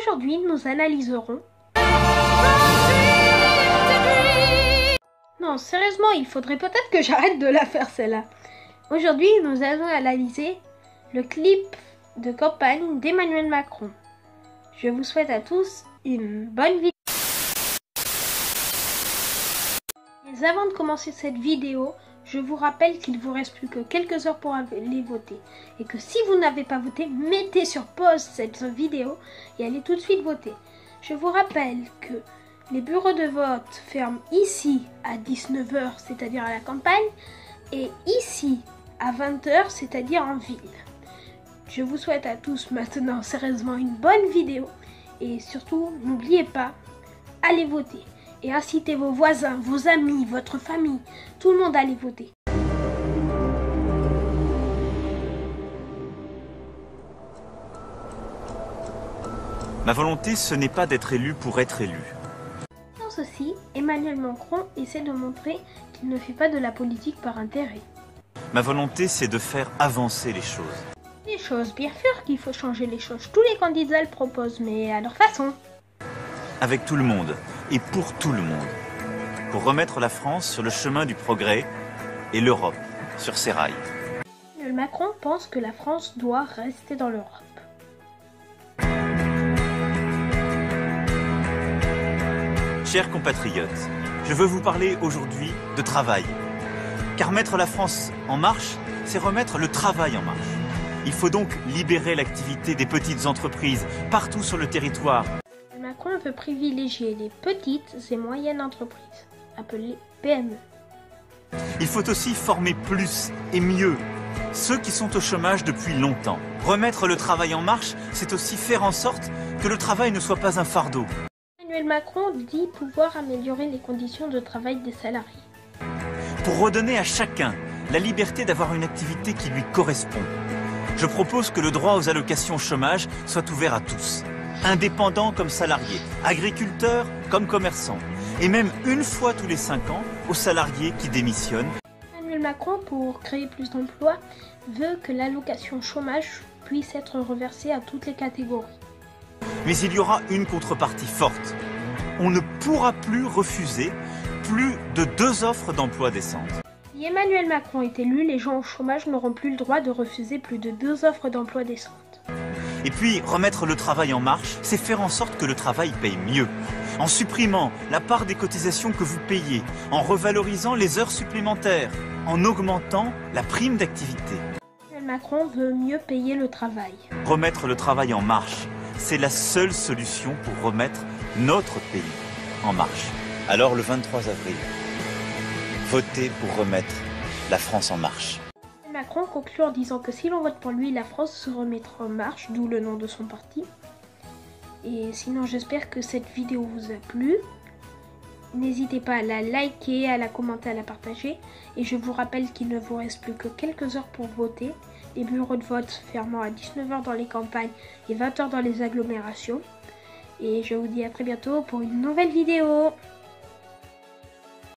Aujourd'hui, nous analyserons... Non, sérieusement, il faudrait peut-être que j'arrête de la faire celle-là. Aujourd'hui, nous allons analyser le clip de campagne d'Emmanuel Macron. Je vous souhaite à tous une bonne vidéo. Mais avant de commencer cette vidéo, je vous rappelle qu'il vous reste plus que quelques heures pour aller voter. Et que si vous n'avez pas voté, mettez sur pause cette vidéo et allez tout de suite voter. Je vous rappelle que les bureaux de vote ferment ici à 19 h, c'est-à-dire à la campagne, et ici à 20 h, c'est-à-dire en ville. Je vous souhaite à tous maintenant sérieusement une bonne vidéo. Et surtout, n'oubliez pas, allez voter. Et incitez vos voisins, vos amis, votre famille, tout le monde à aller voter. Ma volonté, ce n'est pas d'être élu pour être élu. Dans ceci, Emmanuel Macron essaie de montrer qu'il ne fait pas de la politique par intérêt. Ma volonté, c'est de faire avancer les choses. Les choses, bien sûr qu'il faut changer les choses. Tous les candidats le proposent, mais à leur façon. Avec tout le monde et pour tout le monde. Pour remettre la France sur le chemin du progrès et l'Europe sur ses rails. Emmanuel Macron pense que la France doit rester dans l'Europe. Chers compatriotes, je veux vous parler aujourd'hui de travail. Car mettre la France en marche, c'est remettre le travail en marche. Il faut donc libérer l'activité des petites entreprises partout sur le territoire. Macron veut privilégier les petites et moyennes entreprises, appelées PME. Il faut aussi former plus et mieux ceux qui sont au chômage depuis longtemps. Remettre le travail en marche, c'est aussi faire en sorte que le travail ne soit pas un fardeau. Emmanuel Macron dit pouvoir améliorer les conditions de travail des salariés. Pour redonner à chacun la liberté d'avoir une activité qui lui correspond, je propose que le droit aux allocations chômage soit ouvert à tous. Indépendants comme salariés, agriculteurs comme commerçants, et même une fois tous les 5 ans aux salariés qui démissionnent. Emmanuel Macron, pour créer plus d'emplois, veut que l'allocation chômage puisse être reversée à toutes les catégories. Mais il y aura une contrepartie forte. On ne pourra plus refuser plus de 2 offres d'emploi décentes. Si Emmanuel Macron est élu, les gens au chômage n'auront plus le droit de refuser plus de 2 offres d'emploi décentes. Et puis, remettre le travail en marche, c'est faire en sorte que le travail paye mieux. En supprimant la part des cotisations que vous payez, en revalorisant les heures supplémentaires, en augmentant la prime d'activité. Emmanuel Macron veut mieux payer le travail. Remettre le travail en marche, c'est la seule solution pour remettre notre pays en marche. Alors le 23 avril, votez pour remettre la France en marche. Macron conclut en disant que si l'on vote pour lui, la France se remettra en marche, d'où le nom de son parti. Et sinon, j'espère que cette vidéo vous a plu. N'hésitez pas à la liker, à la commenter, à la partager. Et je vous rappelle qu'il ne vous reste plus que quelques heures pour voter. Les bureaux de vote fermant à 19 h dans les campagnes et 20 h dans les agglomérations. Et je vous dis à très bientôt pour une nouvelle vidéo.